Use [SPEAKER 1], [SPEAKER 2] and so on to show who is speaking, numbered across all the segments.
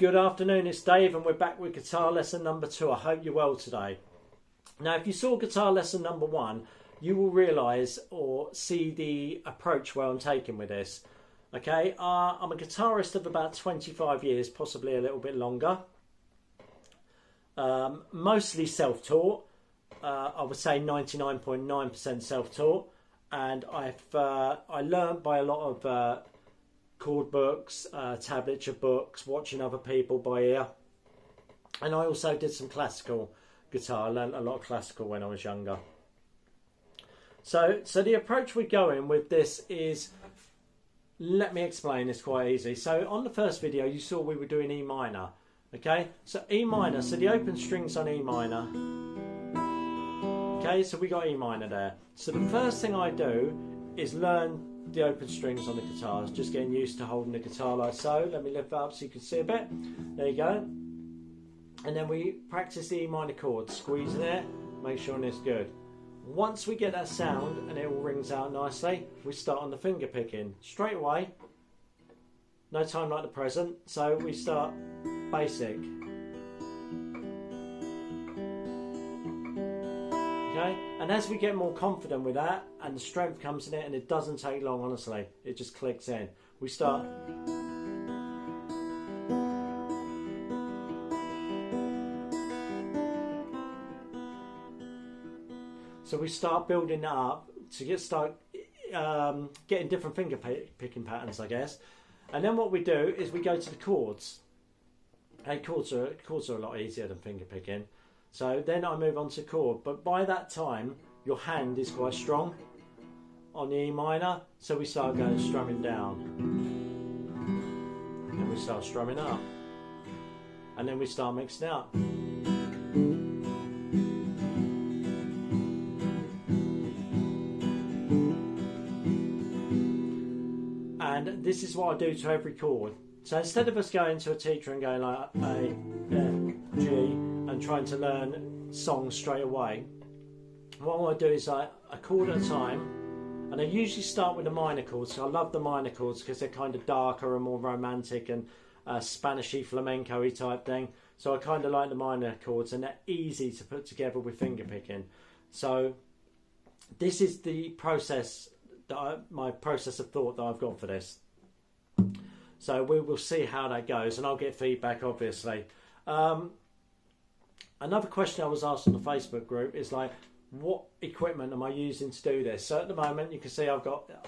[SPEAKER 1] Good afternoon, it's Dave and we're back with guitar lesson number 2. I hope you're well today. Now if you saw guitar lesson number 1, you will realise or see the approach where I'm taking with this. Okay, I'm a guitarist of about 25 years, possibly a little bit longer. Mostly self-taught. I would say 99.9% self-taught, and I learned by a lot of chord books, tablature books, watching other people by ear, and I also did some classical guitar. I learned a lot of classical when I was younger. So the approach we're going with this is, let me explain this quite easy. So on the first video you saw we were doing E minor. Okay, so E minor, so the open strings on E minor. Okay, so we got E minor there. So the first thing I do is learn the open strings on the guitars, just getting used to holding the guitar like so. Let me lift that up so you can see a bit. There you go. And then we practice the E minor chord, squeezing it, make sure it's good. Once we get that sound and it all rings out nicely, we start on the finger picking straight away. No time like the present, so we start basic. Okay, and as we get more confident with that and the strength comes in it, and it doesn't take long, honestly, it just clicks in. We start. So we start building that up to start getting different finger picking patterns, I guess. And then what we do is we go to the chords. And chords are a lot easier than finger picking. So then I move on to chord, but by that time your hand is quite strong on the E minor, so we start going strumming down, and we start strumming up, and then we start mixing up. And this is what I do to every chord. So instead of us going to a teacher and going like A, F, G, and trying to learn songs straight away, what I do is a chord at a time, and I usually start with the minor chords. So I love the minor chords because they're kind of darker and more romantic and Spanishy, flamenco-y type thing. So I kind of like the minor chords, and they're easy to put together with finger picking. So this is the process my process of thought that I've got for this. So we will see how that goes, and I'll get feedback, obviously. Another question I was asked on the Facebook group is like, what equipment am I using to do this? So at the moment, you can see I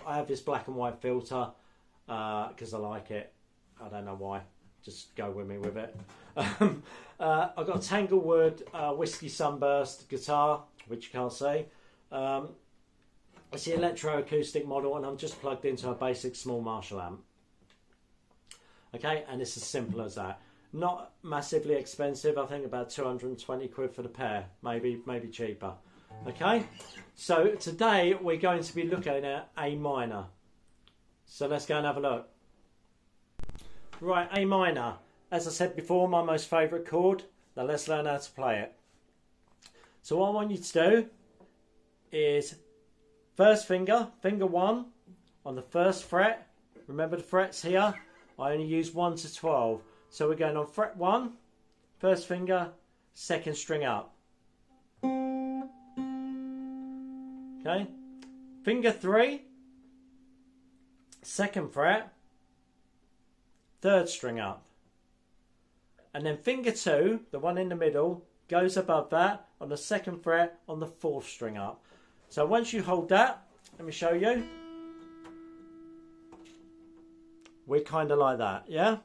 [SPEAKER 1] have this black and white filter because I like it. I don't know why. Just go with me with it. I've got a Tanglewood Whiskey Sunburst guitar, which you can't see. It's the electroacoustic model, and I'm just plugged into a basic small Marshall amp. Okay, and it's as simple as that. Not massively expensive. I think about 220 quid for the pair, maybe cheaper. Okay, so today we're going to be looking at A minor. So let's go and have a look. Right, A minor. As I said before, my most favourite chord. Now let's learn how to play it. So what I want you to do is first finger, finger 1 on the first fret. Remember the frets here? I only use 1 to 12. So we're going on fret 1, first finger, second string up. Okay. Finger 3, second fret, third string up. And then finger 2, the one in the middle, goes above that on the second fret on the fourth string up. So once you hold that, let me show you. We're kind of like that, yeah?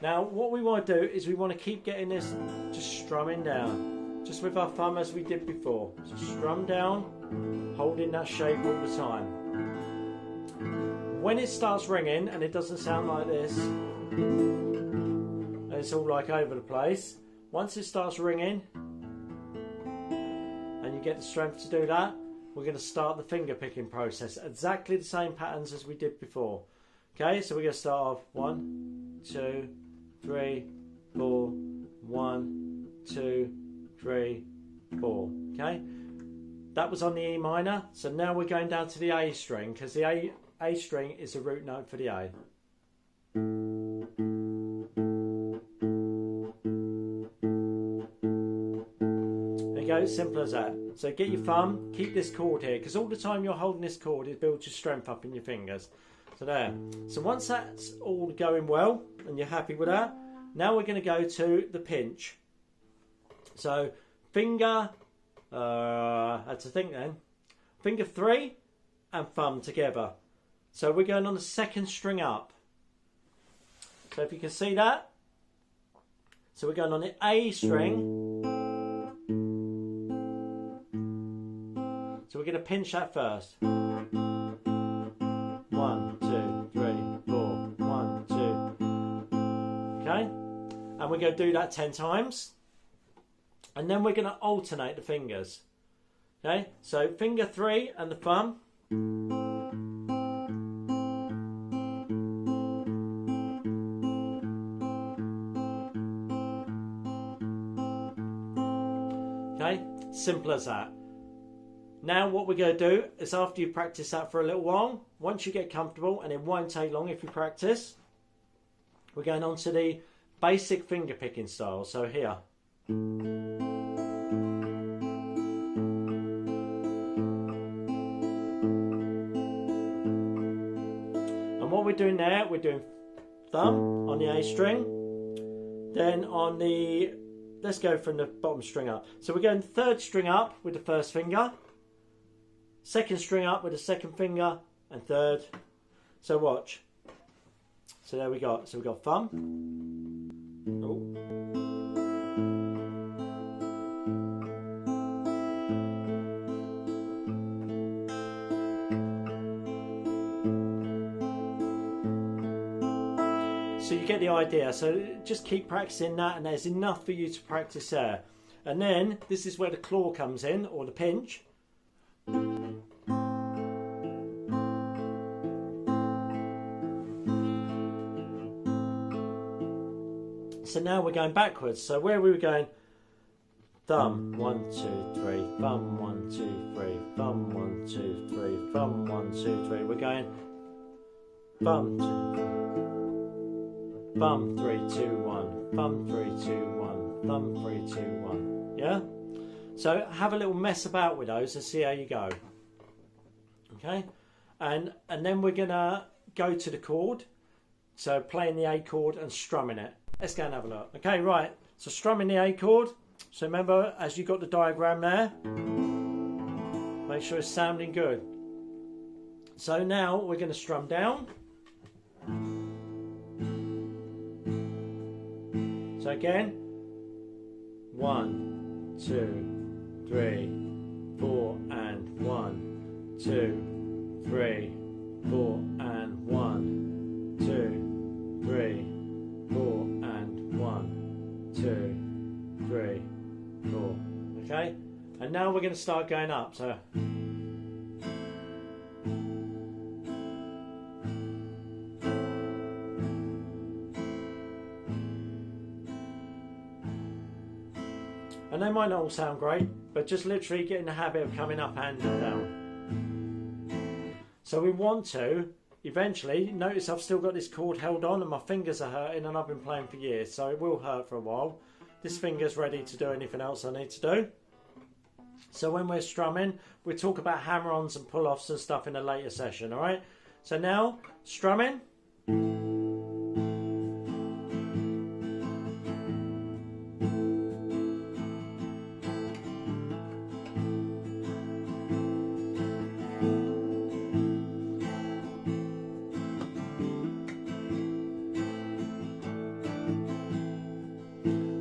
[SPEAKER 1] Now what we want to do is we want to keep getting this just strumming down, just with our thumb as we did before. So strum down, holding that shape all the time. When it starts ringing and it doesn't sound like this, and it's all like over the place, once it starts ringing and you get the strength to do that, we're going to start the finger picking process. Exactly the same patterns as we did before. Okay, so we're going to start off 1, 2, 3, 4, 1, 2, 3, 4. Okay, that was on the E minor. So now we're going down to the A string, because the A string is the root note for the A. There you go, simple as that. So get your thumb, keep this chord here, because all the time you're holding this chord, it builds your strength up in your fingers. So there. So once that's all going well, and you're happy with that, now we're going to go to the pinch. So finger, I had to think then, finger 3 and thumb together. So we're going on the second string up. So if you can see that, so we're going on the A string. So we're going to pinch that first. 1, 2, 3, 4, 1, 2. Okay? And we're going to do that 10 times. And then we're going to alternate the fingers. Okay? So finger 3 and the thumb. Okay? Simple as that. Now what we're going to do is, after you practice that for a little while, once you get comfortable, and it won't take long if you practice, we're going on to the basic finger picking style. So here. And what we're doing there, we're doing thumb on the A string, then on the, let's go from the bottom string up. So we're going third string up with the first finger, second string up with the second finger, and third. So watch. So there we go. So we've got thumb. Oh. So you get the idea. So just keep practicing that, and there's enough for you to practice there. And then this is where the claw comes in, or the pinch. So now we're going backwards. So where we were going, thumb 1, 2, 3, thumb 1, 2, 3, thumb 1, 2, 3, thumb 1, 2, 3. We're going thumb 2, thumb 3, 2, 1, thumb 3, 2, 1, thumb 3, 2, 1. Yeah. So have a little mess about with those and see how you go. Okay. And then we're gonna go to the chord. So playing the A chord and strumming it. Let's go and have a look. Okay, right. So strumming the A chord. So remember, as you got the diagram there, make sure it's sounding good. So now we're going to strum down. So again, 1, 2, 3, 4, and 1, 2, 3, 4, and 1, 2, 3, 4, and 1, 2, 3, 4. Okay, and now we're going to start going up. So and they might not all sound great, but just literally get in the habit of coming up and down. So we want to eventually, notice I've still got this chord held on and my fingers are hurting, and I've been playing for years, so it will hurt for a while. This finger's ready to do anything else I need to do. So when we're strumming, we'll talk about hammer-ons and pull-offs and stuff in a later session, alright? So now, strumming.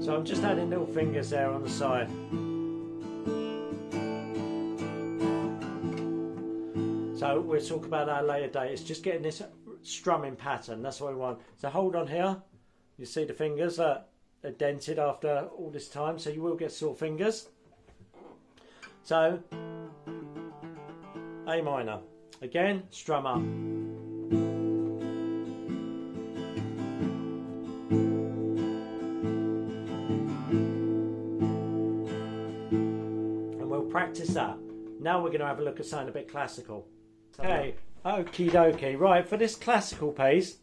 [SPEAKER 1] So I'm just adding little fingers there on the side. So we'll talk about that later date. It's just getting this strumming pattern. That's what we want. So hold on here. You see the fingers are dented after all this time, so you will get sore fingers. So A minor. Again, strum up. Practice that. Now we're going to have a look at something a bit classical. Okay, okie dokie. Right, for this classical piece,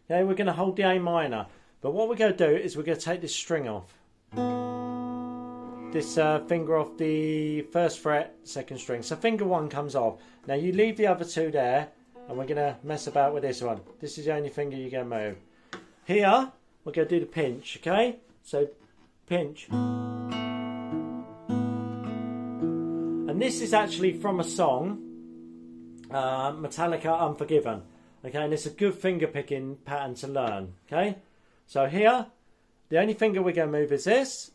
[SPEAKER 1] Okay, we're going to hold the A minor. But what we're going to do is we're going to take this string off. This finger off the first fret, second string. So finger 1 comes off. Now you leave the other 2 there, and we're going to mess about with this one. This is the only finger you're going to move. Here, we're going to do the pinch, okay? So pinch. And this is actually from a song, Metallica Unforgiven. Okay, and it's a good finger picking pattern to learn. Okay, so here, the only finger we're going to move is this,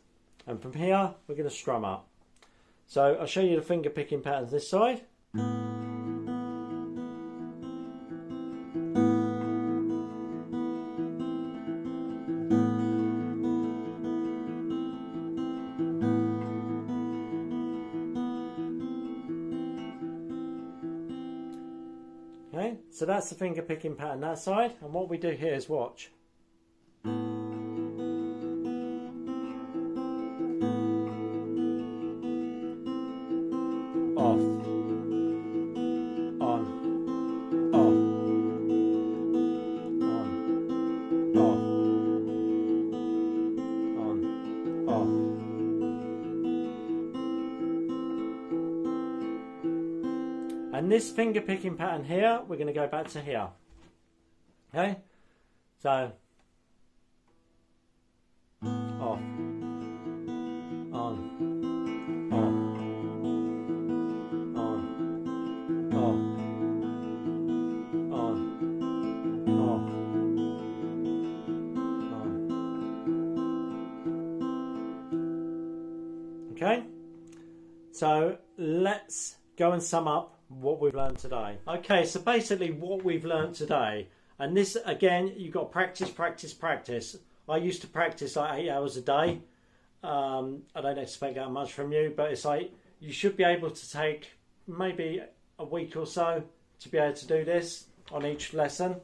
[SPEAKER 1] and from here, we're going to strum up. So I'll show you the finger picking patterns this side. Okay, so that's the finger picking pattern that side, and what we do here is watch. Off, on, off, on, off, on, off. And this finger picking pattern here, we're going to go back to here. Okay, so off, on, off, on, off, on, off, on. Okay, so let's go and sum up what we've learned today. Okay, so basically what we've learned today, and this again, you've got practice, practice, practice. I used to practice like 8 hours a day. I don't expect that much from you, but it's like you should be able to take maybe a week or so to be able to do this on each lesson.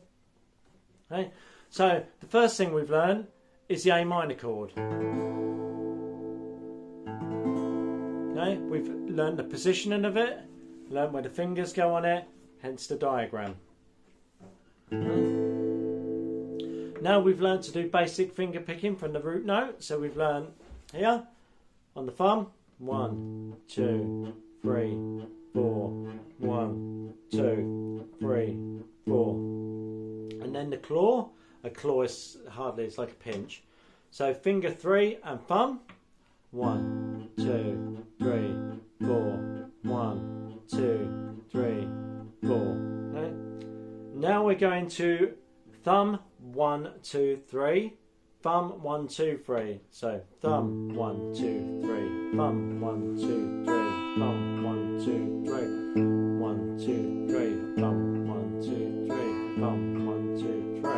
[SPEAKER 1] Okay, so the first thing we've learned is the A minor chord. Okay, we've learned the positioning of it, learn where the fingers go on it, hence the diagram. Now we've learned to do basic finger picking from the root note. So we've learned here on the thumb, 1, 2, 3, 4, 1, 2, 3, 4. And then the claw, a claw is hardly, it's like a pinch. So finger 3 and thumb, 1, 2, 3, 4, 1, 2, 3, 4. Okay. Now we're going to thumb 1, 2, 3, thumb 1, 2, 3. So thumb 1, 2, 3, thumb 1, 2, 3, thumb 1, 2, 3, 1, 2, 3, thumb 1, 2, 3, thumb 1, 2, 3.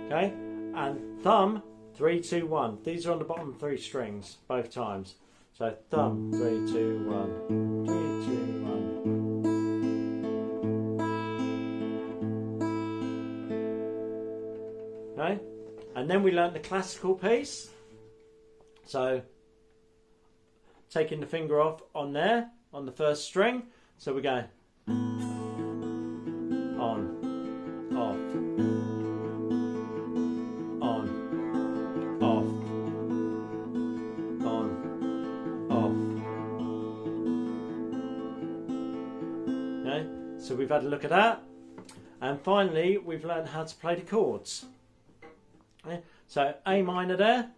[SPEAKER 1] Okay, and thumb 3, 2, 1. These are on the bottom 3 strings both times. So thumb 3, 2, 1, 3, 2, 1. Okay, and then we learnt the classical piece. So taking the finger off on there on the first string. So we go on, off, on, off, on, off. Okay, so we've had a look at that, and finally we've learned how to play the chords. Okay, so A minor there.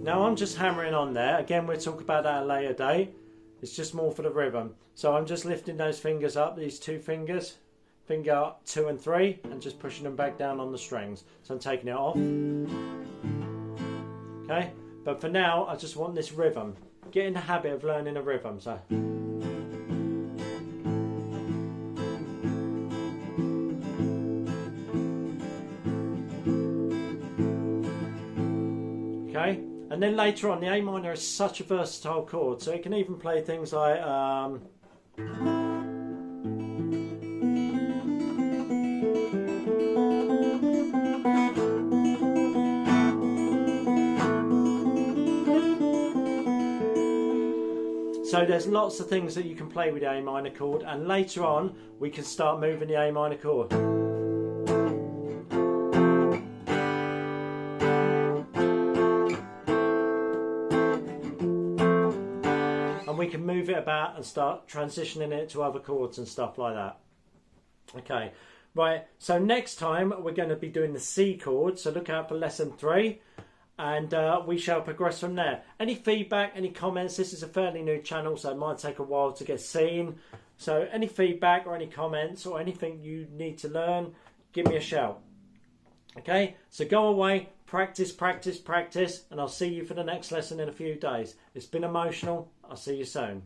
[SPEAKER 1] Now I'm just hammering on there. Again, we'll talk about that at a later date. It's just more for the rhythm. So I'm just lifting those fingers up, these 2 fingers, finger 2 and 3, and just pushing them back down on the strings. So I'm taking it off. Okay, but for now, I just want this rhythm. Get in the habit of learning a rhythm. So. Okay. And then later on, the A minor is such a versatile chord, so it can even play things like So there's lots of things that you can play with the A minor chord, and later on we can start moving the A minor chord. And we can move it about and start transitioning it to other chords and stuff like that. Okay, right, so next time we're going to be doing the C chord, so look out for lesson 3. And we shall progress from there. Any feedback, any comments? This is a fairly new channel, so it might take a while to get seen. So any feedback or any comments or anything you need to learn, give me a shout. Okay, so go away, practice, practice, practice, and I'll see you for the next lesson in a few days. It's been emotional. I'll see you soon.